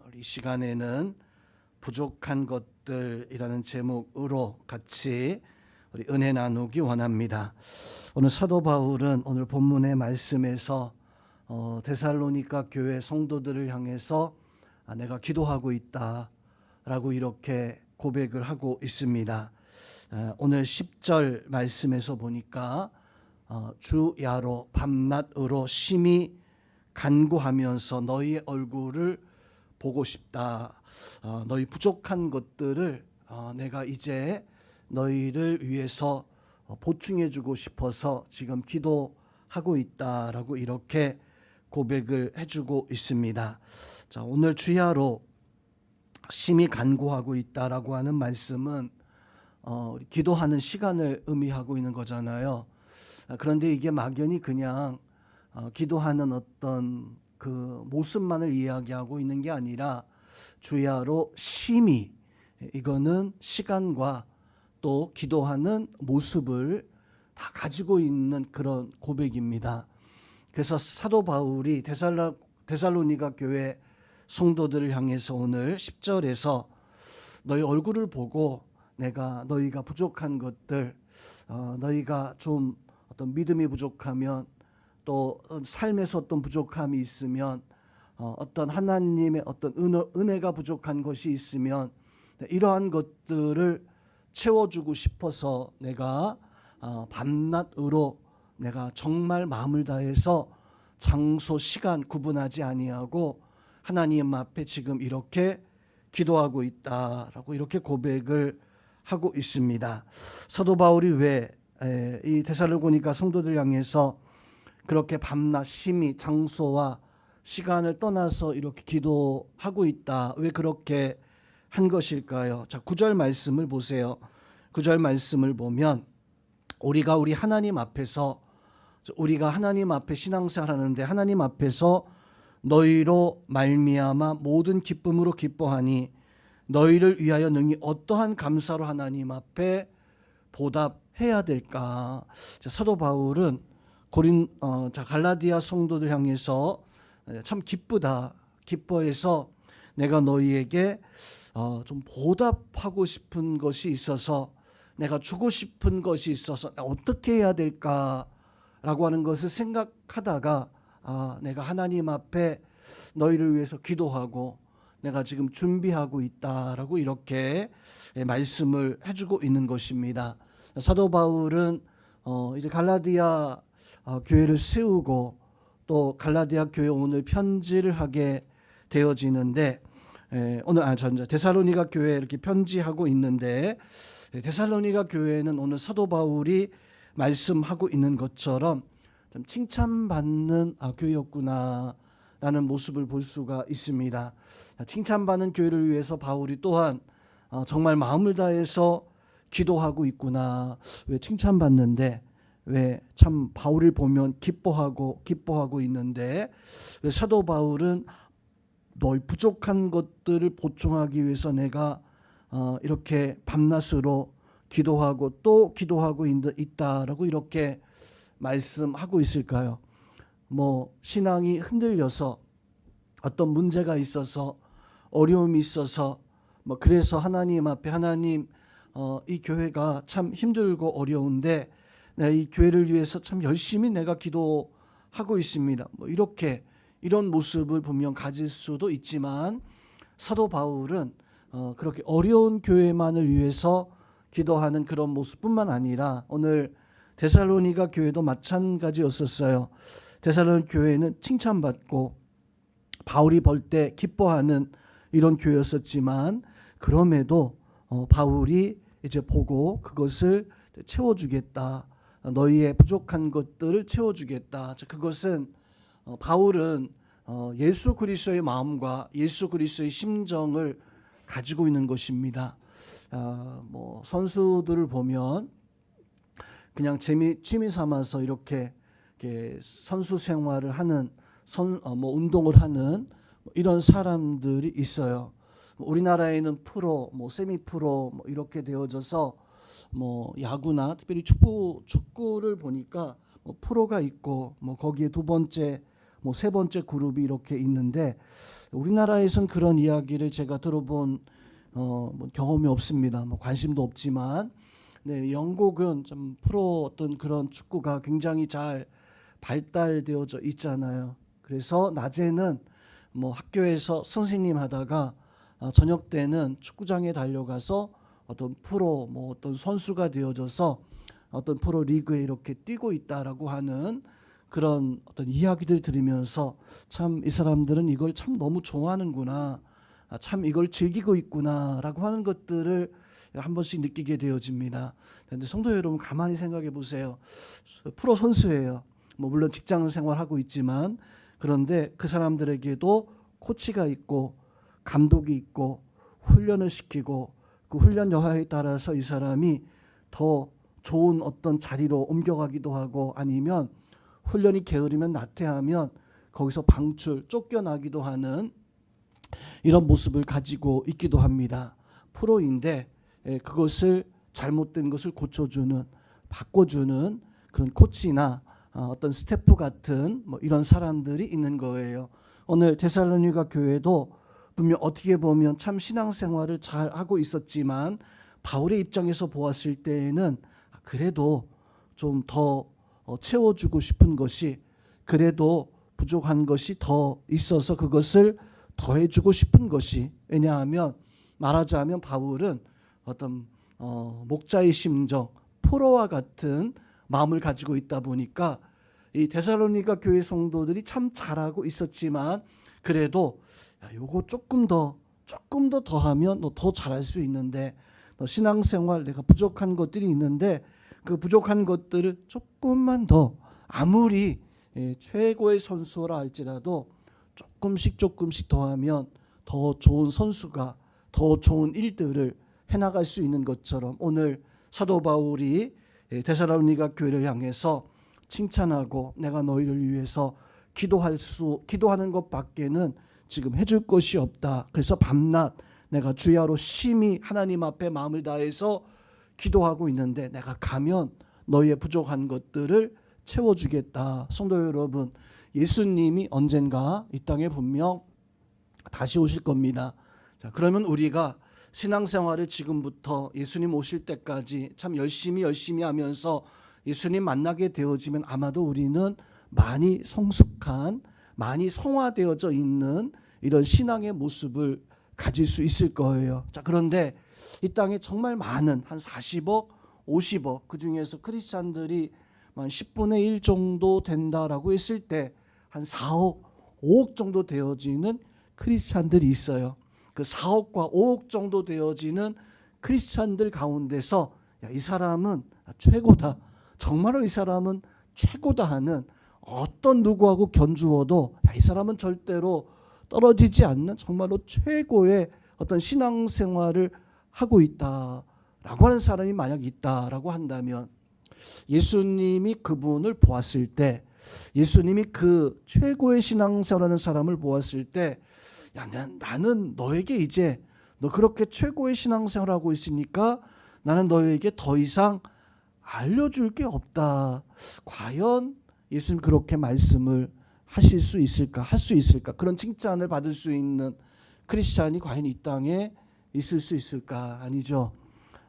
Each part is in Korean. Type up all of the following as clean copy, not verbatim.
우리 시간에는 부족한 것들이라는 제목으로 같이 우리 은혜 나누기 원합니다. 오늘 사도 바울은 오늘 본문의 말씀에서 데살로니가 교회 성도들을 향해서 내가 기도하고 있다라고 이렇게 고백을 하고 있습니다. 오늘 10절 말씀에서 보니까 주야로 밤낮으로 심히 간구하면서 너희의 얼굴을 보고 싶다. 너희 부족한 것들을 내가 이제 너희를 위해서 보충해 주고 싶어서 지금 기도하고 있다라고 이렇게 고백을 해주고 있습니다. 자, 오늘 주야로 심히 간구하고 있다라고 하는 말씀은 기도하는 시간을 의미하고 있는 거잖아요. 그런데 이게 막연히 그냥 기도하는 어떤 그 모습만을 이야기하고 있는 게 아니라 주야로 심히, 이거는 시간과 또 기도하는 모습을 다 가지고 있는 그런 고백입니다. 그래서 사도 바울이 데살로니가 교회 성도들을 향해서 오늘 10절에서 너희 얼굴을 보고 내가 너희가 부족한 것들, 너희가 좀 어떤 믿음이 부족하면 또 삶에서 어떤 부족함이 있으면 어떤 하나님의 어떤 은혜가 부족한 것이 있으면 이러한 것들을 채워주고 싶어서 내가 밤낮으로 내가 정말 마음을 다해서 장소 시간 구분하지 아니하고 하나님 앞에 지금 이렇게 기도하고 있다라고 이렇게 고백을 하고 있습니다. 사도 바울이 왜 이 데살로니가 성도들 향해서 그렇게 밤낮 심히 장소와 시간을 떠나서 이렇게 기도하고 있다. 왜 그렇게 한 것일까요? 자, 9절 말씀을 보세요. 9절 말씀을 보면 우리가 하나님 앞에서 신앙생활 하는데 하나님 앞에서 너희로 말미암아 모든 기쁨으로 기뻐하니 너희를 위하여 능히 어떠한 감사로 하나님 앞에 보답해야 될까? 자, 사도 바울은 갈라디아 성도들 향해서 참 기뻐해서 내가 너희에게 좀 보답하고 싶은 것이 있어서 내가 주고 싶은 것이 있어서 어떻게 해야 될까라고 하는 것을 생각하다가 내가 하나님 앞에 너희를 위해서 기도하고 내가 지금 준비하고 있다라고 이렇게 말씀을 해주고 있는 것입니다. 사도 바울은 이제 갈라디아 교회를 세우고 또 갈라디아 교회 오늘 편지를 하게 되어지는데 오늘 데살로니가 교회에 이렇게 편지하고 있는데 데살로니가 교회는 오늘 사도 바울이 말씀하고 있는 것처럼 좀 칭찬받는 교회였구나라는 모습을 볼 수가 있습니다. 칭찬받는 교회를 위해서 바울이 또한 정말 마음을 다해서 기도하고 있구나. 왜 칭찬받는데 왜 참 바울을 보면 기뻐하고 있는데 왜 사도 바울은 너희 부족한 것들을 보충하기 위해서 내가 이렇게 밤낮으로 기도하고 또 기도하고 있다라고 이렇게 말씀하고 있을까요? 신앙이 흔들려서 어떤 문제가 있어서 어려움이 있어서 그래서 하나님 앞에 이 교회가 참 힘들고 어려운데 내가 이 교회를 위해서 참 열심히 내가 기도하고 있습니다. 이런 모습을 분명 가질 수도 있지만 사도 바울은 그렇게 어려운 교회만을 위해서 기도하는 그런 모습뿐만 아니라 오늘 데살로니가 교회도 마찬가지였었어요. 데살로니가 교회는 칭찬받고 바울이 볼 때 기뻐하는 이런 교회였었지만 그럼에도 바울이 이제 보고 그것을 채워주겠다. 너희의 부족한 것들을 채워주겠다. 그것은 바울은 예수 그리스도의 마음과 예수 그리스도의 심정을 가지고 있는 것입니다. 선수들을 보면 그냥 취미 삼아서 이렇게 선수 생활을 하는 운동을 하는 이런 사람들이 있어요. 우리나라에는 프로, 세미 프로 이렇게 되어져서 야구나 특별히 축구를 보니까 프로가 있고 거기에 두 번째 뭐 세 번째 그룹이 이렇게 있는데 우리나라에선 그런 이야기를 제가 들어본 뭐 경험이 없습니다. 뭐 관심도 없지만 네, 영국은 좀 프로 어떤 그런 축구가 굉장히 잘 발달되어져 있잖아요. 그래서 낮에는 뭐 학교에서 선생님 하다가 저녁 때는 축구장에 달려가서 어떤 프로 뭐 어떤 선수가 되어져서 어떤 프로 리그에 이렇게 뛰고 있다라고 하는 그런 어떤 이야기들 들으면서 참 이 사람들은 이걸 참 너무 좋아하는구나, 참 이걸 즐기고 있구나라고 하는 것들을 한 번씩 느끼게 되어집니다. 그런데 성도 여러분 가만히 생각해 보세요. 프로 선수예요. 뭐 물론 직장 생활하고 있지만 그런데 그 사람들에게도 코치가 있고 감독이 있고 훈련을 시키고 그 훈련 여하에 따라서 이 사람이 더 좋은 어떤 자리로 옮겨가기도 하고 아니면 훈련이 게으르면 나태하면 거기서 방출, 쫓겨나기도 하는 이런 모습을 가지고 있기도 합니다. 프로인데 그것을 잘못된 것을 고쳐주는, 바꿔주는 그런 코치나 어떤 스태프 같은 뭐 이런 사람들이 있는 거예요. 오늘 데살로니가 교회도 분명 어떻게 보면 참 신앙생활을 잘 하고 있었지만 바울의 입장에서 보았을 때에는 그래도 좀 더 채워주고 싶은 것이, 그래도 부족한 것이 더 있어서 그것을 더해주고 싶은 것이, 왜냐하면 말하자면 바울은 어떤 목자의 심정, 프로와 같은 마음을 가지고 있다 보니까 이 데살로니가 교회 성도들이 참 잘하고 있었지만 그래도 요거 조금 더 더하면 너 더 잘할 수 있는데, 너 신앙생활 내가 부족한 것들이 있는데 그 부족한 것들을 조금만 더, 아무리 최고의 선수라 할지라도 조금씩 더하면 더 좋은 선수가 더 좋은 일들을 해나갈 수 있는 것처럼 오늘 사도 바울이 데살로니가 교회를 향해서 칭찬하고 내가 너희를 위해서 기도하는 것밖에는 지금 해줄 것이 없다. 그래서 밤낮 내가 주야로 심히 하나님 앞에 마음을 다해서 기도하고 있는데 내가 가면 너희의 부족한 것들을 채워주겠다. 성도 여러분, 예수님이 언젠가 이 땅에 분명 다시 오실 겁니다. 자, 그러면 우리가 신앙생활을 지금부터 예수님 오실 때까지 참 열심히 하면서 예수님 만나게 되어지면 아마도 우리는 많이 성숙한, 많이 성화되어져 있는 이런 신앙의 모습을 가질 수 있을 거예요. 자, 그런데 이 땅에 정말 많은 한 40억, 50억 그 중에서 크리스찬들이 한 10분의 1 정도 된다라고 했을 때 한 4억, 5억 정도 되어지는 크리스찬들이 있어요. 그 4억과 5억 정도 되어지는 크리스찬들 가운데서 야, 이 사람은 최고다, 정말로 이 사람은 최고다 하는, 어떤 누구하고 견주어도 야, 이 사람은 절대로 떨어지지 않는 정말로 최고의 어떤 신앙생활을 하고 있다라고 하는 사람이 만약 있다라고 한다면 예수님이 그분을 보았을 때, 예수님이 그 최고의 신앙생활하는 사람을 보았을 때 야, 나는 너에게 이제 너 그렇게 최고의 신앙생활하고 있으니까 나는 너에게 더 이상 알려줄 게 없다. 과연 예수님 그렇게 말씀을 하실 수 있을까? 할 수 있을까? 그런 칭찬을 받을 수 있는 크리스찬이 과연 이 땅에 있을 수 있을까? 아니죠.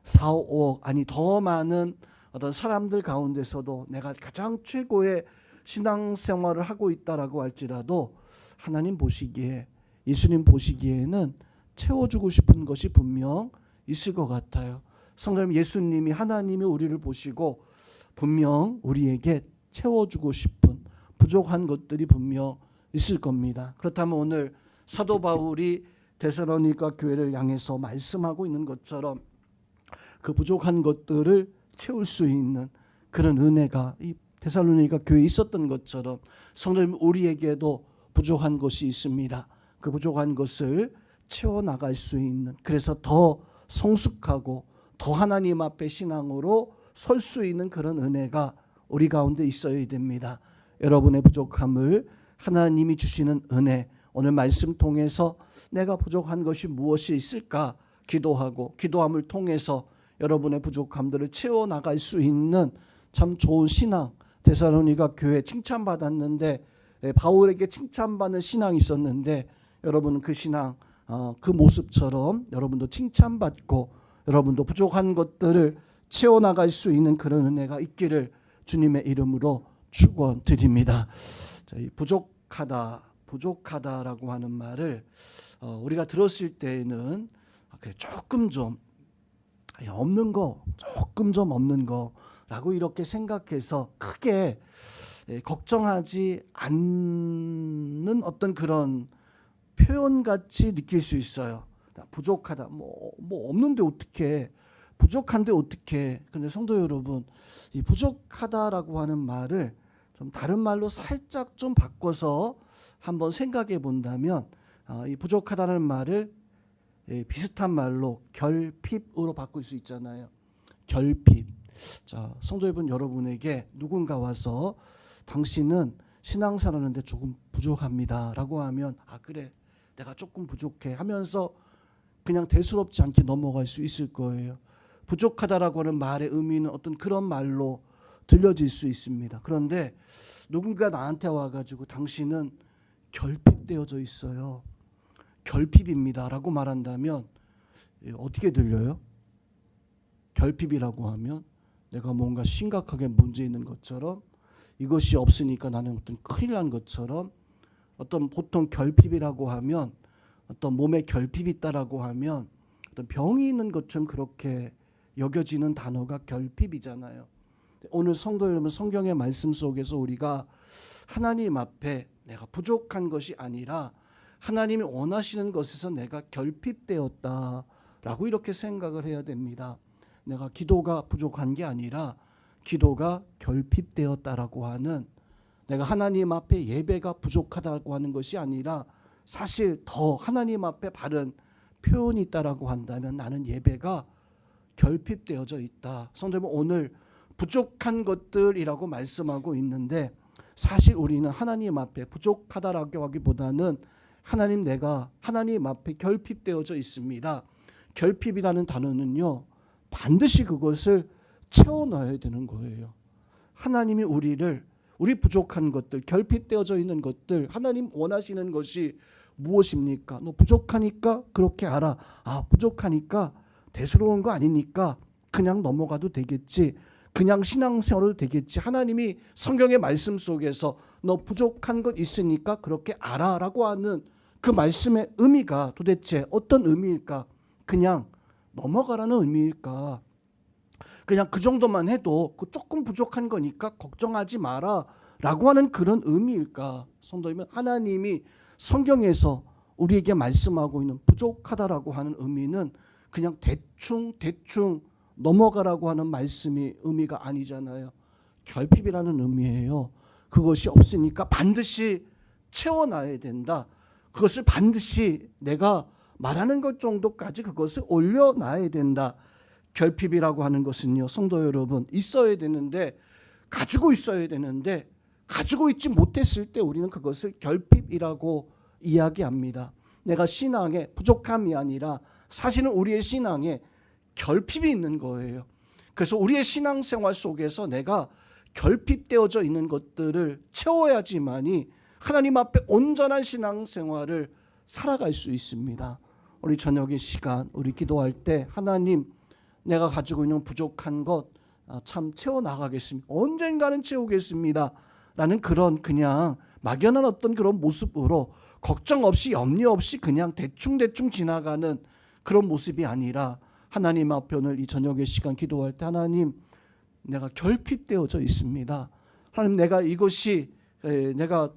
4, 5억 아니 더 많은 어떤 사람들 가운데서도 내가 가장 최고의 신앙생활을 하고 있다라고 할지라도 하나님 보시기에, 예수님 보시기에는 채워주고 싶은 것이 분명 있을 것 같아요. 성도님, 예수님이, 하나님이 우리를 보시고 분명 우리에게 채워주고 싶은 부족한 것들이 분명 있을 겁니다. 그렇다면 오늘 사도 바울이 데살로니가 교회를 향해서 말씀하고 있는 것처럼 그 부족한 것들을 채울 수 있는 그런 은혜가 이 데살로니가 교회에 있었던 것처럼 성도님, 우리에게도 부족한 것이 있습니다. 그 부족한 것을 채워나갈 수 있는, 그래서 더 성숙하고 더 하나님 앞에 신앙으로 설 수 있는 그런 은혜가 우리 가운데 있어야 됩니다. 여러분의 부족함을 하나님이 주시는 은혜, 오늘 말씀 통해서 내가 부족한 것이 무엇이 있을까 기도하고 기도함을 통해서 여러분의 부족함들을 채워나갈 수 있는 참 좋은 신앙, 데살로니가 교회 칭찬받았는데 바울에게 칭찬받는 신앙이 있었는데 여러분 그 신앙 그 모습처럼 여러분도 칭찬받고 여러분도 부족한 것들을 채워나갈 수 있는 그런 은혜가 있기를 주님의 이름으로 축원드립니다. 이 부족하다라고 하는 말을 우리가 들었을 때에는 그래 조금 좀 없는 거, 조금 좀 없는 거라고 이렇게 생각해서 크게 걱정하지 않는 어떤 그런 표현같이 느낄 수 있어요. 부족하다, 뭐 없는데 어떻게, 부족한데 어떻게. 근데 성도 여러분, 이 부족하다라고 하는 말을 좀 다른 말로 살짝 좀 바꿔서 한번 생각해 본다면 이 부족하다는 말을 비슷한 말로 결핍으로 바꿀 수 있잖아요. 결핍. 자, 성도 여러분에게 누군가 와서 당신은 신앙생활하는데 조금 부족합니다라고 하면 그래 내가 조금 부족해 하면서 그냥 대수롭지 않게 넘어갈 수 있을 거예요. 부족하다라고 하는 말의 의미는 어떤 그런 말로 들려질 수 있습니다. 그런데 누군가 나한테 와가지고 당신은 결핍되어져 있어요. 결핍입니다라고 말한다면 어떻게 들려요? 결핍이라고 하면 내가 뭔가 심각하게 문제 있는 것처럼, 이것이 없으니까 나는 어떤 큰일 난 것처럼, 어떤 보통 결핍이라고 하면 어떤 몸에 결핍이 있다라고 하면 어떤 병이 있는 것처럼 그렇게 여겨지는 단어가 결핍이잖아요. 오늘 성도 여러분, 성경의 말씀 속에서 우리가 하나님 앞에 내가 부족한 것이 아니라 하나님이 원하시는 것에서 내가 결핍되었다라고 이렇게 생각을 해야 됩니다. 내가 기도가 부족한 게 아니라 기도가 결핍되었다라고 하는, 내가 하나님 앞에 예배가 부족하다고 하는 것이 아니라 사실 더 하나님 앞에 바른 표현이 있다라고 한다면 나는 예배가 결핍되어져 있다. 성도 여러분, 오늘 부족한 것들이라고 말씀하고 있는데 사실 우리는 하나님 앞에 부족하다라고 하기보다는 내가 하나님 앞에 결핍되어져 있습니다. 결핍이라는 단어는요, 반드시 그것을 채워넣어야 되는 거예요. 하나님이 우리 부족한 것들, 결핍되어져 있는 것들, 하나님 원하시는 것이 무엇입니까? 너 부족하니까 그렇게 알아. 부족하니까 대수로운 거 아니니까 그냥 넘어가도 되겠지. 그냥 신앙생활도 되겠지. 하나님이 성경의 말씀 속에서 너 부족한 것 있으니까 그렇게 알아라고 하는 그 말씀의 의미가 도대체 어떤 의미일까? 그냥 넘어가라는 의미일까? 그냥 그 정도만 해도 그 조금 부족한 거니까 걱정하지 마라 라고 하는 그런 의미일까? 성도이면 하나님이 성경에서 우리에게 말씀하고 있는 부족하다라고 하는 의미는 그냥 대충 넘어가라고 하는 말씀이 의미가 아니잖아요. 결핍이라는 의미예요. 그것이 없으니까 반드시 채워놔야 된다. 그것을 반드시 내가 말하는 것 정도까지 그것을 올려놔야 된다. 결핍이라고 하는 것은요, 성도 여러분, 있어야 되는데, 가지고 있어야 되는데 가지고 있지 못했을 때 우리는 그것을 결핍이라고 이야기합니다. 내가 신앙에 부족함이 아니라 사실은 우리의 신앙에 결핍이 있는 거예요. 그래서 우리의 신앙생활 속에서 내가 결핍되어져 있는 것들을 채워야지만이 하나님 앞에 온전한 신앙생활을 살아갈 수 있습니다. 우리 저녁의 시간 우리 기도할 때 하나님, 내가 가지고 있는 부족한 것 참 채워나가겠습니다. 언젠가는 채우겠습니다. 라는 그런 그냥 막연한 어떤 그런 모습으로 걱정 없이 염려 없이 그냥 대충 지나가는 그런 모습이 아니라 하나님 앞에 오늘 이 저녁의 시간 기도할 때 하나님, 내가 결핍되어져 있습니다. 하나님, 내가 이것이 내가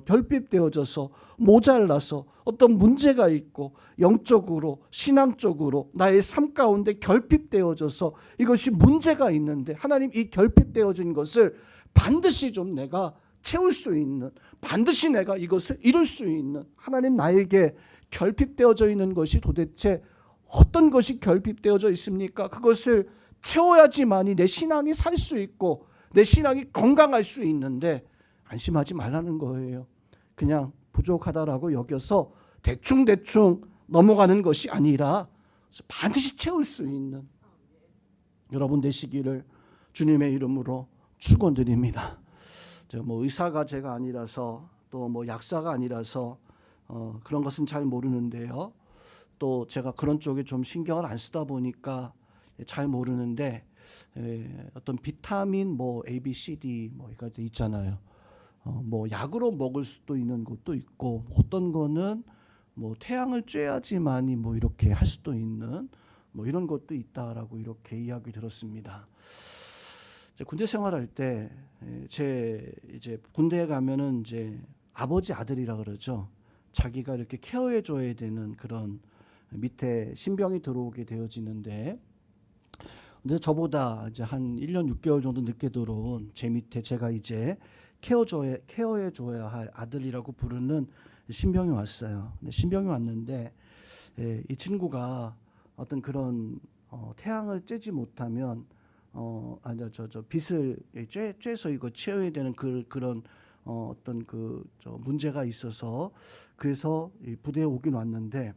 결핍되어져서 모자라서 어떤 문제가 있고 영적으로 신앙적으로 나의 삶 가운데 결핍되어져서 이것이 문제가 있는데 하나님, 이 결핍되어진 것을 반드시 좀 내가 채울 수 있는, 반드시 내가 이것을 이룰 수 있는, 하나님 나에게 결핍되어져 있는 것이 도대체 어떤 것이 결핍되어져 있습니까? 그것을 채워야지만이 내 신앙이 살 수 있고 내 신앙이 건강할 수 있는데 안심하지 말라는 거예요. 그냥 부족하다라고 여겨서 대충 넘어가는 것이 아니라 반드시 채울 수 있는 여러분 되시기를 주님의 이름으로 축원드립니다. 제가 의사가 제가 아니라서 또 뭐 약사가 아니라서 그런 것은 잘 모르는데요. 또 제가 그런 쪽에 좀 신경을 안 쓰다 보니까 잘 모르는데 어떤 비타민 뭐 A, B, C, D 뭐 이거 있잖아요. 뭐 약으로 먹을 수도 있는 것도 있고 어떤 거는 뭐 태양을 쬐야지만이 뭐 이렇게 할 수도 있는 뭐 이런 것도 있다라고 이렇게 이야기 들었습니다. 군대 생활할 때 제 이제 군대에 가면은 이제 아버지 아들이라 그러죠. 자기가 이렇게 케어해 줘야 되는 그런 밑에 신병이 들어오게 되어지는데, 근데 저보다 이제 한 1년 6개월 정도 늦게 들어온 제 밑에 제가 이제 케어해 줘야 할 아들이라고 부르는 신병이 왔어요. 근데 신병이 왔는데 이 친구가 어떤 그런 태양을 쬐지 못하면 아니 저 빛을 쬐서 이거 채워야 되는 그런 어떤 문제가 있어서 그래서 이 부대에 오긴 왔는데,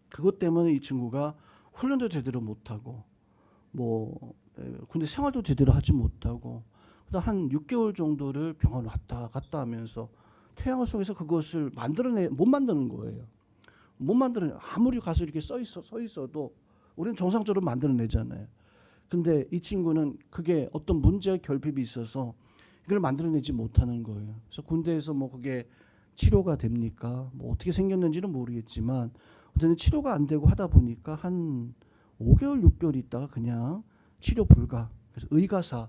그것 때문에 이 친구가 훈련도 제대로 못하고 뭐 군대 생활도 제대로 하지 못하고 한 6개월 정도를 병원 왔다 갔다 하면서 태양을 속에서 그것을 못 만드는 거예요. 못 만들어내. 아무리 가서 이렇게 서 있어도 우리는 정상적으로 만들어내잖아요. 근데 이 친구는 그게 어떤 문제와 결핍이 있어서 이걸 만들어내지 못하는 거예요. 그래서 군대에서 뭐 그게 치료가 됩니까? 뭐 어떻게 생겼는지는 모르겠지만 어쨌든 치료가 안 되고 하다 보니까 한 5개월, 6개월 있다가 그냥 치료 불가. 그래서 의가사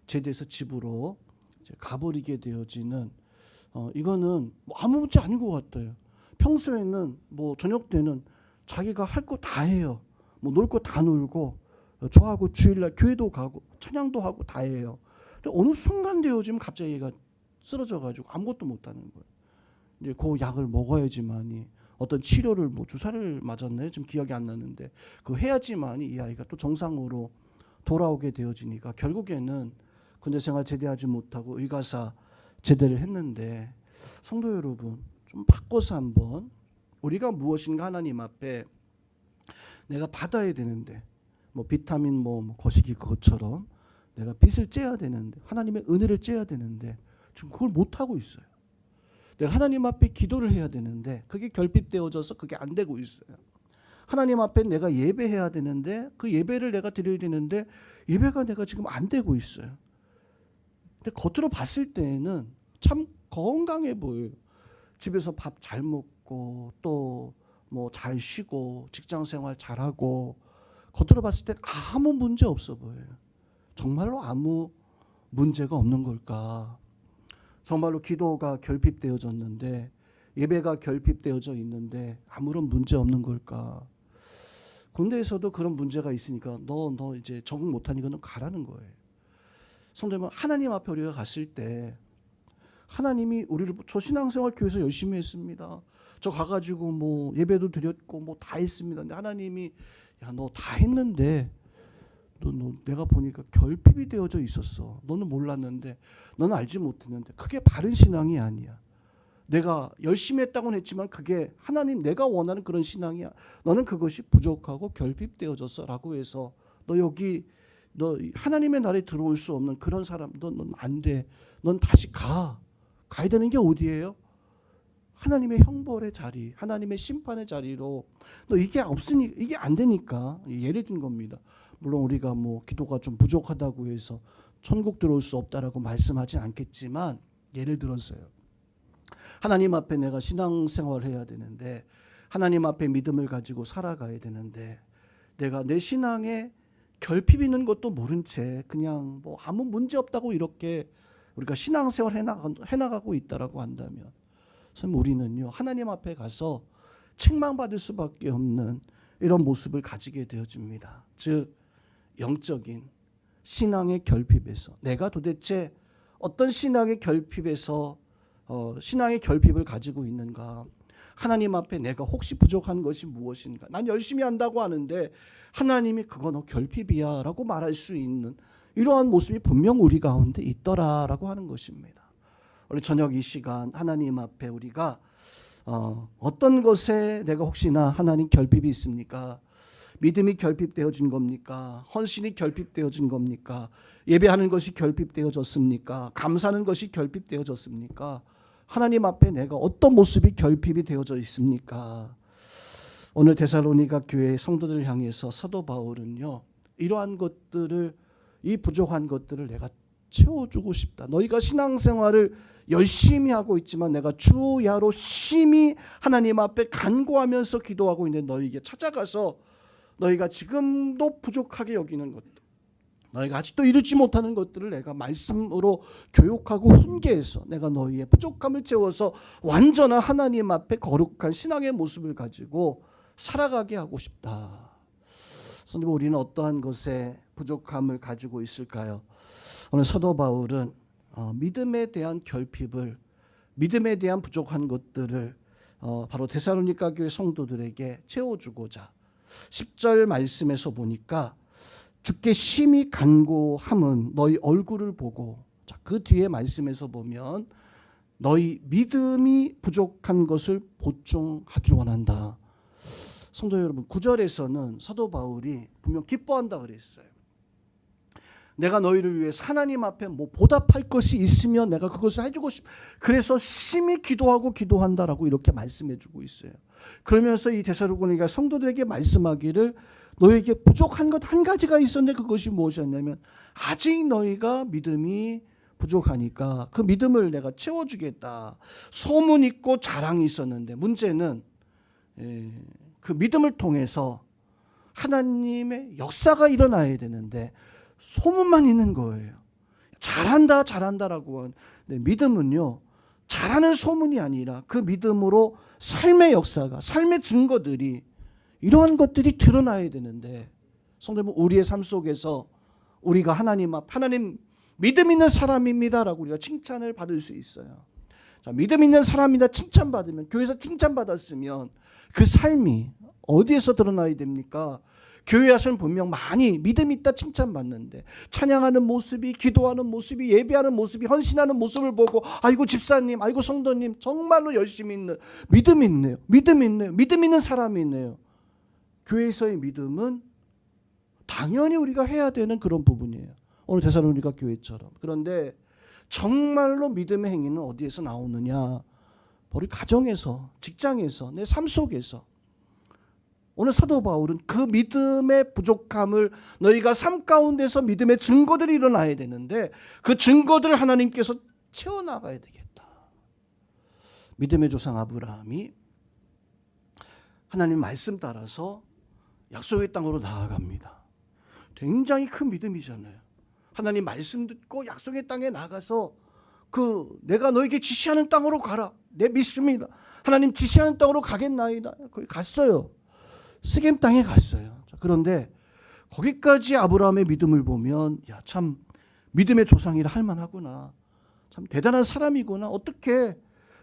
제대해서 집으로 이제 가버리게 되어지는 이거는 뭐 아무 문제 아닌 것 같아요. 평소에는 뭐 저녁 때는 자기가 할 거 다 해요. 뭐 놀 거 다 놀고 저하고 주일날 교회도 가고 찬양도 하고 다 해요. 근데 어느 순간 되어지면 갑자기 얘가 쓰러져가지고 아무것도 못하는 거예요. 이제 그 약을 먹어야지만이 어떤 치료를 뭐 주사를 맞았나요? 지금 기억이 안 나는데 그거 해야지만이 이 아이가 또 정상으로 돌아오게 되어지니까 결국에는 군대 생활 제대하지 못하고 의가사 제대를 했는데, 성도 여러분 좀 바꿔서 한번 우리가 무엇인가 하나님 앞에 내가 받아야 되는데 뭐 비타민 뭐 거시기 그것처럼 내가 빛을 쬐야 되는데 하나님의 은혜를 쬐야 되는데 지금 그걸 못 하고 있어요. 내가 하나님 앞에 기도를 해야 되는데 그게 결핍되어져서 그게 안 되고 있어요. 하나님 앞에 내가 예배해야 되는데 그 예배를 내가 드려야 되는데 예배가 내가 지금 안 되고 있어요. 근데 겉으로 봤을 때는 참 건강해 보여요. 집에서 밥 잘 먹고 또 뭐 잘 쉬고 직장 생활 잘하고 겉으로 봤을 때 아무 문제 없어 보여요. 정말로 아무 문제가 없는 걸까? 정말로 기도가 결핍되어졌는데 예배가 결핍되어져 있는데 아무런 문제 없는 걸까? 군대에서도 그런 문제가 있으니까 너 이제 적응 못하니까 너 가라는 거예요. 성도님은 하나님 앞에 우리가 갔을 때 하나님이 우리를 저 신앙생활 교회에서 열심히 했습니다. 저 가가지고 뭐 예배도 드렸고 뭐 다 했습니다. 근데 하나님이 야 너 다 했는데 너 내가 보니까 결핍이 되어져 있었어. 너는 몰랐는데 너는 알지 못했는데 그게 바른 신앙이 아니야. 내가 열심히 했다고는 했지만 그게 하나님 내가 원하는 그런 신앙이야. 너는 그것이 부족하고 결핍되어졌어 라고 해서 너 여기 너 하나님의 나라에 들어올 수 없는 그런 사람 넌 안 돼. 넌 다시 가야 되는 게 어디예요? 하나님의 형벌의 자리, 하나님의 심판의 자리로. 너 이게 없으니 이게 안 되니까 예를 든 겁니다. 물론 우리가 뭐 기도가 좀 부족하다고 해서 천국 들어올 수 없다라고 말씀하지 않겠지만 예를 들었어요. 하나님 앞에 내가 신앙생활을 해야 되는데 하나님 앞에 믿음을 가지고 살아가야 되는데 내가 내 신앙에 결핍 있는 것도 모른 채 그냥 뭐 아무 문제 없다고 이렇게 우리가 신앙생활 해나가고 있다라고 한다면 선생님 우리는요 하나님 앞에 가서 책망받을 수밖에 없는 이런 모습을 가지게 되어집니다. 즉 영적인 신앙의 결핍에서 내가 도대체 어떤 신앙의 결핍에서 신앙의 결핍을 가지고 있는가? 하나님 앞에 내가 혹시 부족한 것이 무엇인가? 난 열심히 한다고 하는데 하나님이 그거 너 결핍이야 라고 말할 수 있는 이러한 모습이 분명 우리 가운데 있더라라고 하는 것입니다. 우리 저녁 이 시간 하나님 앞에 우리가 어떤 것에 내가 혹시나 하나님 결핍이 있습니까? 믿음이 결핍되어진 겁니까? 헌신이 결핍되어진 겁니까? 예배하는 것이 결핍되어졌습니까? 감사하는 것이 결핍되어졌습니까? 하나님 앞에 내가 어떤 모습이 결핍이 되어져 있습니까? 오늘 데살로니가 교회 성도들을 향해서 사도 바울은요, 이러한 것들을, 이 부족한 것들을 내가 채워주고 싶다. 너희가 신앙생활을 열심히 하고 있지만 내가 주야로 심히 하나님 앞에 간구하면서 기도하고 있는 너희에게 찾아가서 너희가 지금도 부족하게 여기는 것들, 너희가 아직도 이루지 못하는 것들을 내가 말씀으로 교육하고 훈계해서 내가 너희의 부족함을 채워서 완전한 하나님 앞에 거룩한 신앙의 모습을 가지고 살아가게 하고 싶다. 선생님, 우리는 어떠한 것에 부족함을 가지고 있을까요? 오늘 사도 바울은 믿음에 대한 결핍을, 믿음에 대한 부족한 것들을 바로 데살로니가 교회 성도들에게 채워주고자 10절 말씀에서 보니까 주께 심히 간구함은 너희 얼굴을 보고, 자, 그 뒤에 말씀에서 보면 너희 믿음이 부족한 것을 보충하기를 원한다. 성도 여러분, 9절에서는 사도 바울이 분명 기뻐한다 그랬어요. 내가 너희를 위해서 하나님 앞에 뭐 보답할 것이 있으면 내가 그것을 해주고 싶어. 그래서 심히 기도하고 기도한다라고 이렇게 말씀해주고 있어요. 그러면서 이 데살로니가 성도들에게 말씀하기를 너에게 부족한 것 한 가지가 있었는데 그것이 무엇이었냐면 아직 너희가 믿음이 부족하니까 그 믿음을 내가 채워주겠다. 소문 있고 자랑이 있었는데 문제는 그 믿음을 통해서 하나님의 역사가 일어나야 되는데 소문만 있는 거예요. 잘한다 잘한다라고 하는 믿음은요, 잘하는 소문이 아니라 그 믿음으로 삶의 역사가, 삶의 증거들이, 이러한 것들이 드러나야 되는데 성도님, 우리의 삶 속에서 우리가 하나님 앞, 하나님 믿음 있는 사람입니다라고 우리가 칭찬을 받을 수 있어요. 자, 믿음 있는 사람이다 칭찬받으면, 교회에서 칭찬받았으면 그 삶이 어디에서 드러나야 됩니까? 교회 와서는 분명 많이 믿음 있다 칭찬받는데 찬양하는 모습이, 기도하는 모습이, 예배하는 모습이, 헌신하는 모습을 보고 아이고 집사님, 아이고 성도님 정말로 열심히 있는, 믿음 있네요, 믿음 있네요, 믿음 있는 사람이 있네요. 교회에서의 믿음은 당연히 우리가 해야 되는 그런 부분이에요. 오늘 데살로니가 교회처럼. 그런데 정말로 믿음의 행위는 어디에서 나오느냐? 우리 가정에서, 직장에서, 내 삶 속에서. 오늘 사도 바울은 그 믿음의 부족함을, 너희가 삶 가운데서 믿음의 증거들이 일어나야 되는데 그 증거들을 하나님께서 채워나가야 되겠다. 믿음의 조상 아브라함이 하나님 말씀 따라서 약속의 땅으로 나아갑니다. 굉장히 큰 믿음이잖아요. 하나님 말씀 듣고 약속의 땅에 나가서 내가 너에게 지시하는 땅으로 가라. 내 믿습니다. 하나님 지시하는 땅으로 가겠나이다. 거기 갔어요. 스겜 땅에 갔어요. 그런데 거기까지 아브라함의 믿음을 보면 참 믿음의 조상이라 할 만하구나. 참 대단한 사람이구나. 어떻게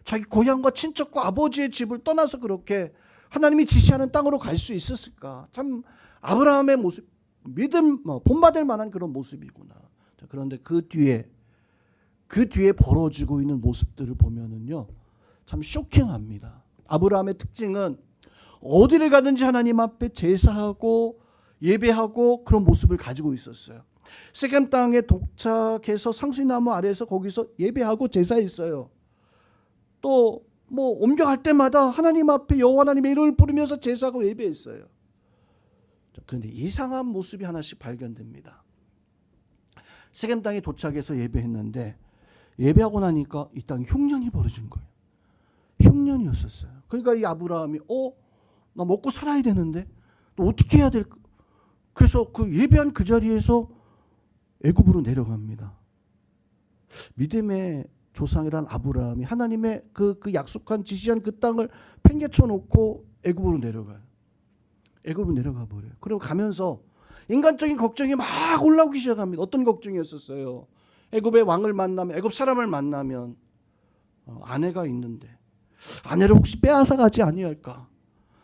자기 고향과 친척과 아버지의 집을 떠나서 그렇게 하나님이 지시하는 땅으로 갈 수 있었을까? 참 아브라함의 모습, 믿음 본받을 만한 그런 모습이구나. 그런데 그 뒤에 벌어지고 있는 모습들을 보면은요, 참 쇼킹합니다. 아브라함의 특징은 어디를 가든지 하나님 앞에 제사하고 예배하고 그런 모습을 가지고 있었어요. 세겜 땅에 도착해서 상수나무 아래에서 거기서 예배하고 제사했어요. 또 뭐 옮겨갈 때마다 하나님 앞에 여호와 하나님의 이름을 부르면서 제사하고 예배했어요. 그런데 이상한 모습이 하나씩 발견됩니다. 세겜 땅에 도착해서 예배했는데 예배하고 나니까 이 땅에 흉년이 벌어진 거예요. 흉년이었었어요. 그러니까 이 아브라함이 나 먹고 살아야 되는데 또 어떻게 해야 될까? 그래서 그 예배한 그 자리에서 애굽으로 내려갑니다. 믿음의 조상이란 아브라함이 하나님의 그 약속한 지시한 그 땅을 팽개쳐 놓고 애굽으로 내려가요. 애굽으로 내려가 버려요. 그리고 가면서 인간적인 걱정이 막 올라오기 시작합니다. 어떤 걱정이었었어요? 애굽의 왕을 만나면, 애굽 사람을 만나면 아내가 있는데 아내를 혹시 빼앗아 가지 아니할까?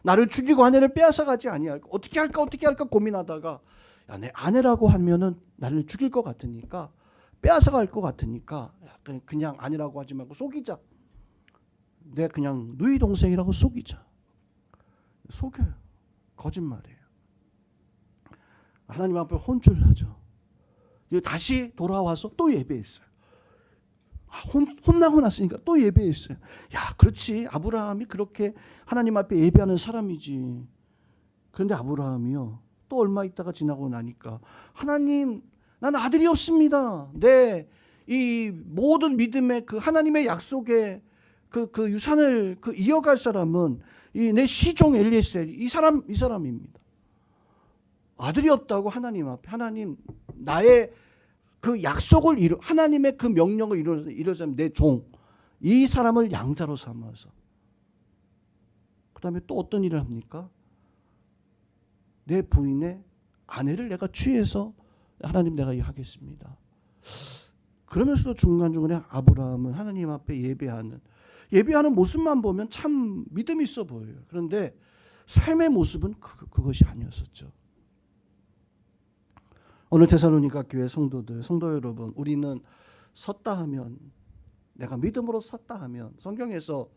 나를 죽이고 아내를 빼앗아 가지 아니할까? 어떻게 할까 고민하다가 내 아내라고 하면은 나를 죽일 것 같으니까, 빼앗아 갈 것 같으니까 그냥 아니라고 하지 말고 속이자. 내 그냥 누이 동생이라고 속이자. 속여요. 거짓말이에요. 하나님 앞에 혼쭐 나죠. 다시 돌아와서 또 예배했어요. 혼나고 났으니까 또 예배했어요. 야, 그렇지. 아브라함이 그렇게 하나님 앞에 예배하는 사람이지. 그런데 아브라함이요, 또 얼마 있다가 지나고 나니까, 하나님, 난 아들이 없습니다. 이 모든 믿음의 그 하나님의 약속의 그 유산을 이어갈 사람은 이 내 시종 엘리에셀 이 사람입니다. 아들이 없다고 하나님 앞에, 하나님, 나의 그 약속을 하나님의 그 명령을 이루어서 내 종, 이 사람을 양자로 삼아서, 그 다음에 또 어떤 일을 합니까? 내 부인의 아내를 내가 취해서 하나님 내가 하겠습니다. 그러면서도 중간중간에 아브라함은 하나님 앞에 예배하는 모습만 보면 참 믿음이 있어 보여요. 그런데 삶의 모습은 그것이 아니었었죠. 오늘 데살로니가 교회 성도 여러분, 우리는 섰다 하면, 내가 믿음으로 섰다 하면 성경에서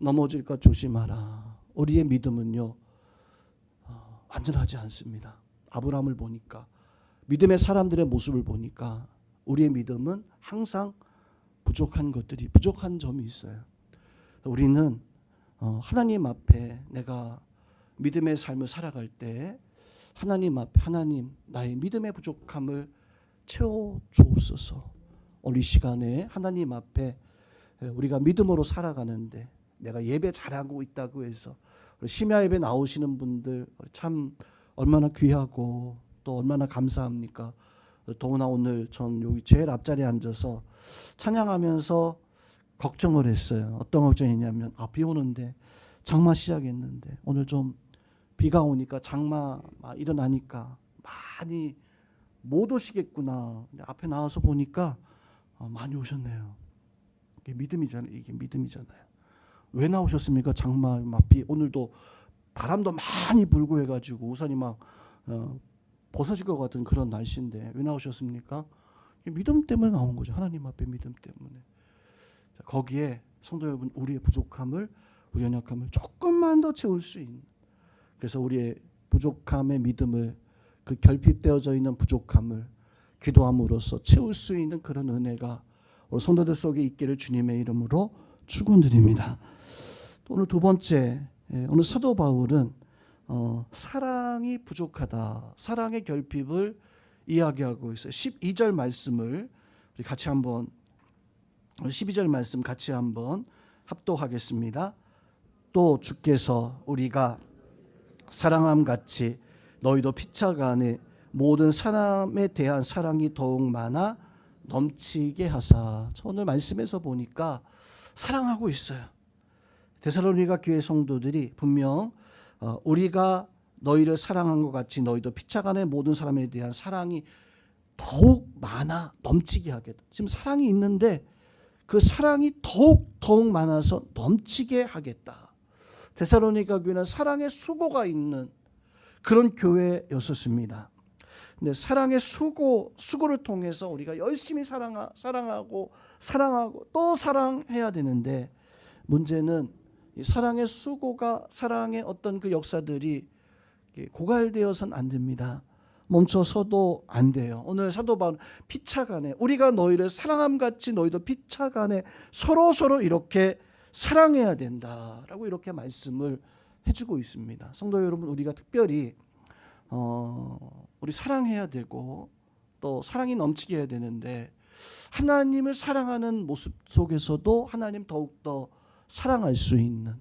넘어질까 조심하라. 우리의 믿음은요, 완전하지 않습니다. 아브라함을 보니까, 믿음의 사람들의 모습을 보니까 우리의 믿음은 항상 부족한 점이 있어요. 우리는 하나님 앞에 내가 믿음의 삶을 살아갈 때 하나님 앞에, 하나님, 나의 믿음의 부족함을 채워주옵소서. 오늘 이 시간에 하나님 앞에 우리가 믿음으로 살아가는데, 내가 예배 잘하고 있다고 해서 심야 예배 나오시는 분들 참 얼마나 귀하고 또 얼마나 감사합니까? 더구나 오늘 전 여기 제일 앞자리에 앉아서 찬양하면서 걱정을 했어요. 어떤 걱정이냐면, 비 오는데, 장마 시작했는데 오늘 좀 비가 오니까 장마 일어나니까 많이 못 오시겠구나. 앞에 나와서 보니까 많이 오셨네요. 이게 믿음이잖아요. 왜 나오셨습니까? 장마 비, 오늘도 바람도 많이 불고 해가지고 우산이 벗어질 것 같은 그런 날씨인데 왜 나오셨습니까? 믿음 때문에 나온 거죠. 하나님 앞에 믿음 때문에. 거기에 성도 여러분, 우리의 부족함을, 우리 연약함을 조금만 더 채울 수 있는, 그래서 우리의 부족함의 믿음을, 그 결핍되어져 있는 부족함을 기도함으로써 채울 수 있는 그런 은혜가 우리 성도들 속에 있기를 주님의 이름으로 축원드립니다. 오늘 두 번째, 오늘 사도 바울은 사랑이 부족하다, 사랑의 결핍을 이야기하고 있어요. 12절 말씀을 우리 같이 한번, 12절 말씀 같이 한번 합독하겠습니다. 또 주께서 우리가 사랑함 같이 너희도 피차간에 모든 사람에 대한 사랑이 더욱 많아 넘치게 하사. 오늘 말씀에서 보니까 사랑하고 있어요. 데살로니가 교회 성도들이 분명 우리가 너희를 사랑한 것 같이 너희도 피차간의 모든 사람에 대한 사랑이 더욱 많아 넘치게 하겠다. 지금 사랑이 있는데 그 사랑이 더욱 많아서 넘치게 하겠다. 데살로니가 교회는 사랑의 수고가 있는 그런 교회였었습니다. 근데 사랑의 수고를 통해서 우리가 열심히 사랑하고 또 사랑해야 되는데, 문제는 이 사랑의 수고가, 사랑의 어떤 그 역사들이 고갈되어서는 안 됩니다. 멈춰서도 안 돼요. 오늘 사도 바울은 피차간에 우리가 너희를 사랑함 같이 너희도 피차간에 서로 이렇게 사랑해야 된다라고 이렇게 말씀을 해주고 있습니다. 성도 여러분, 우리가 특별히 우리 사랑해야 되고 또 사랑이 넘치게 해야 되는데, 하나님을 사랑하는 모습 속에서도 하나님 더욱더 사랑할 수 있는,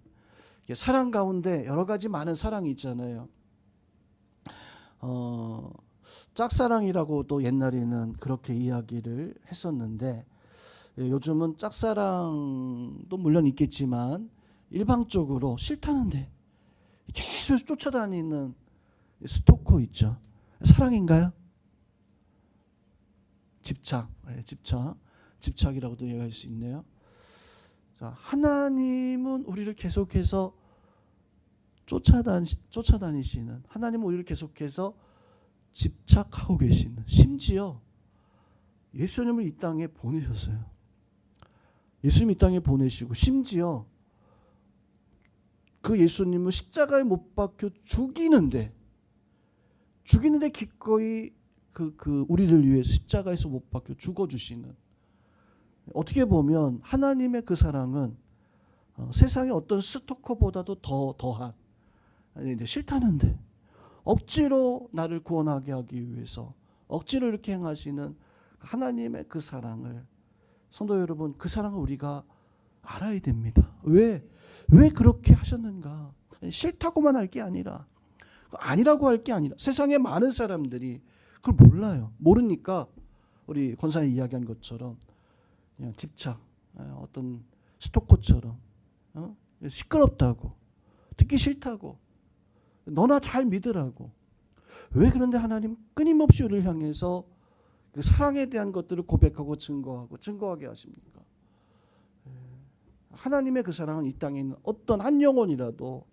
사랑 가운데 여러 가지 많은 사랑이 있잖아요. 짝사랑이라고도 옛날에는 그렇게 이야기를 했었는데, 요즘은 짝사랑도 물론 있겠지만 일방적으로 싫다는데 계속 쫓아다니는 스토커 있죠. 사랑인가요? 집착이라고도 얘기할 수 있네요. 자, 하나님은 우리를 계속해서 쫓아다니시는, 하나님은 우리를 계속해서 집착하고 계시는, 심지어 예수님을 이 땅에 보내셨어요. 예수님 이 땅에 보내시고 심지어 그 예수님을 십자가에 못 박혀 죽이는데 기꺼이 그 우리를 위해 십자가에서 못 박혀 죽어주시는, 어떻게 보면 하나님의 그 사랑은 세상의 어떤 스토커보다도 더한, 아니, 싫다는데 억지로 나를 구원하게 하기 위해서 억지로 이렇게 행하시는 하나님의 그 사랑을, 성도 여러분, 그 사랑을 우리가 알아야 됩니다. 왜 그렇게 하셨는가? 싫다고만 할 게 아니라, 아니라고 할 게 아니라, 세상에 많은 사람들이 그걸 몰라요. 모르니까 우리 권사님 이야기한 것처럼 그냥 집착, 어떤 스토커처럼 시끄럽다고, 듣기 싫다고, 너나 잘 믿으라고. 왜 그런데 하나님 끊임없이 우리를 향해서 그 사랑에 대한 것들을 고백하고 증거하게 하십니까? 하나님의 그 사랑은 이 땅에 있는 어떤 한 영혼이라도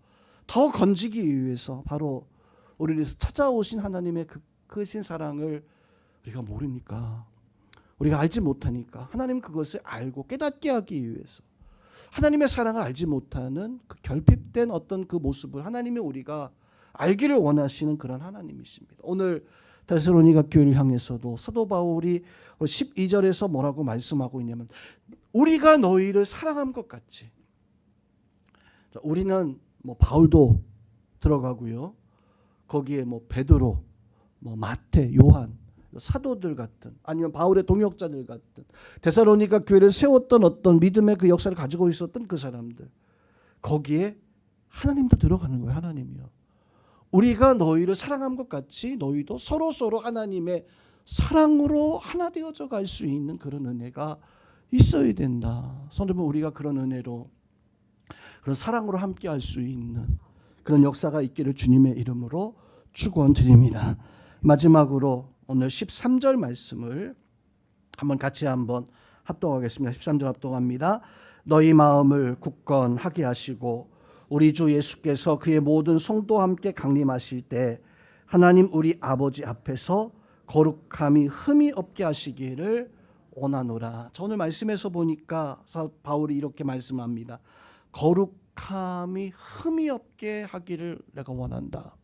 더 건지기 위해서 바로 우리를 위해서 찾아오신 하나님의 그 크신 사랑을 우리가 모르니까, 우리가 알지 못하니까 하나님 그것을 알고 깨닫게 하기 위해서 하나님의 사랑을 알지 못하는 그 결핍된 어떤 그 모습을 하나님이 우리가 알기를 원하시는 그런 하나님이십니다. 오늘 데살로니가 교회를 향해서도 사도 바울이 12절에서 뭐라고 말씀하고 있냐면, 우리가 너희를 사랑한 것 같이. 우리는 뭐 바울도 들어가고요, 거기에 뭐 베드로, 뭐 마태, 요한, 사도들 같은, 아니면 바울의 동역자들 같은, 데살로니가 교회를 세웠던 어떤 믿음의 그 역사를 가지고 있었던 그 사람들, 거기에 하나님도 들어가는 거예요. 하나님이요, 우리가 너희를 사랑한 것 같이 너희도 서로 하나님의 사랑으로 하나 되어져 갈 수 있는 그런 은혜가 있어야 된다. 성도분, 우리가 그런 은혜로, 그런 사랑으로 함께 할 수 있는 그런 역사가 있기를 주님의 이름으로 축원드립니다. 마지막으로 오늘 13절 말씀을 같이 합독하겠습니다. 13절 합독합니다. 너희 마음을 굳건하게 하시고 우리 주 예수께서 그의 모든 성도와 함께 강림하실 때 하나님 우리 아버지 앞에서 거룩함이 흠이 없게 하시기를 원하노라. 오늘 말씀에서 보니까 바울이 이렇게 말씀합니다. 거룩함이 흠이 없게 하기를 내가 원한다.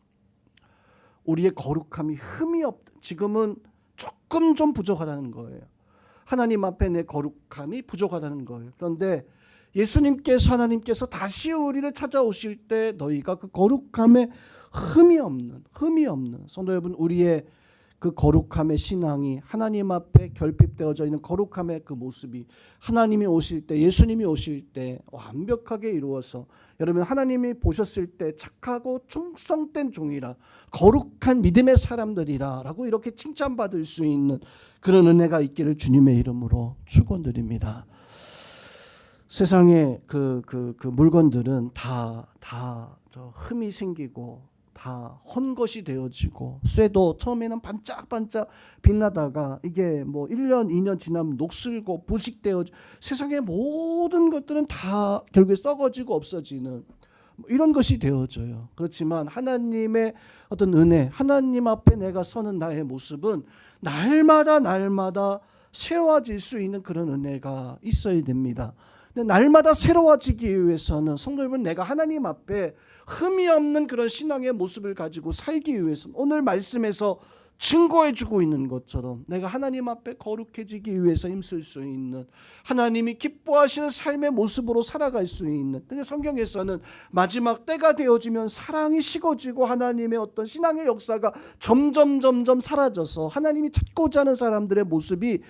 우리의 거룩함이 흠이 없다. 지금은 조금 좀 부족하다는 거예요. 하나님 앞에 내 거룩함이 부족하다는 거예요. 그런데 하나님께서 다시 우리를 찾아오실 때 너희가 그 거룩함에 흠이 없는 성도 여러분, 우리의 그 거룩함의 신앙이 하나님 앞에 결핍되어져 있는 거룩함의 그 모습이 하나님이 오실 때, 예수님이 오실 때 완벽하게 이루어서, 여러분 하나님이 보셨을 때 착하고 충성된 종이라, 거룩한 믿음의 사람들이라 라고 이렇게 칭찬받을 수 있는 그런 은혜가 있기를 주님의 이름으로 축원드립니다. 세상의 그 물건들은 다 흠이 생기고 다 헛것이 되어지고, 쇠도 처음에는 반짝반짝 빛나다가 이게 뭐 1년 2년 지나면 녹슬고 부식되어, 세상의 모든 것들은 다 결국에 썩어지고 없어지는 이런 것이 되어져요. 그렇지만 하나님의 어떤 은혜, 하나님 앞에 내가 서는 나의 모습은 날마다 새로워질 수 있는 그런 은혜가 있어야 됩니다. 근데 날마다 새로워지기 위해서는 성도 여러분, 내가 하나님 앞에 흠이 없는 그런 신앙의 모습을 가지고 살기 위해서, 오늘 말씀에서 증거해주고 있는 것처럼 내가 하나님 앞에 거룩해지기 위해서 힘쓸 수 있는, 하나님이 기뻐하시는 삶의 모습으로 살아갈 수 있는. 근데 성경에서는 마지막 때가 되어지면 사랑이 식어지고 하나님의 어떤 신앙의 역사가 점점 사라져서 하나님이 찾고자 하는 사람들의 모습이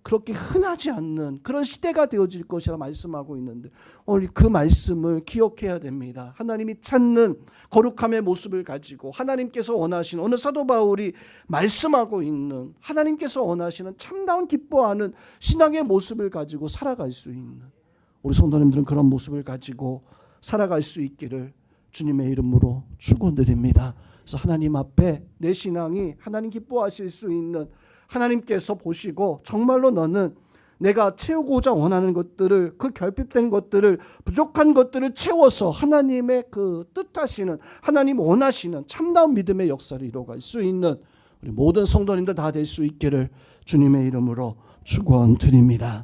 그렇게 흔하지 않는 그런 시대가 되어질 것이라 말씀하고 있는데, 오늘 그 말씀을 기억해야 됩니다. 하나님이 찾는 거룩함의 모습을 가지고 하나님께서 원하시는, 오늘 사도 바울이 말씀하고 있는 하나님께서 원하시는 참다운 기뻐하는 신앙의 모습을 가지고 살아갈 수 있는 우리 성도님들은 그런 모습을 가지고 살아갈 수 있기를 주님의 이름으로 축원드립니다. 그래서 하나님 앞에 내 신앙이 하나님 기뻐하실 수 있는, 하나님께서 보시고 정말로 너는 내가 채우고자 원하는 것들을, 그 결핍된 것들을, 부족한 것들을 채워서 하나님의 그 뜻하시는, 하나님 원하시는 참다운 믿음의 역사를 이루어갈 수 있는 우리 모든 성도님들 다 될 수 있기를 주님의 이름으로 축원드립니다.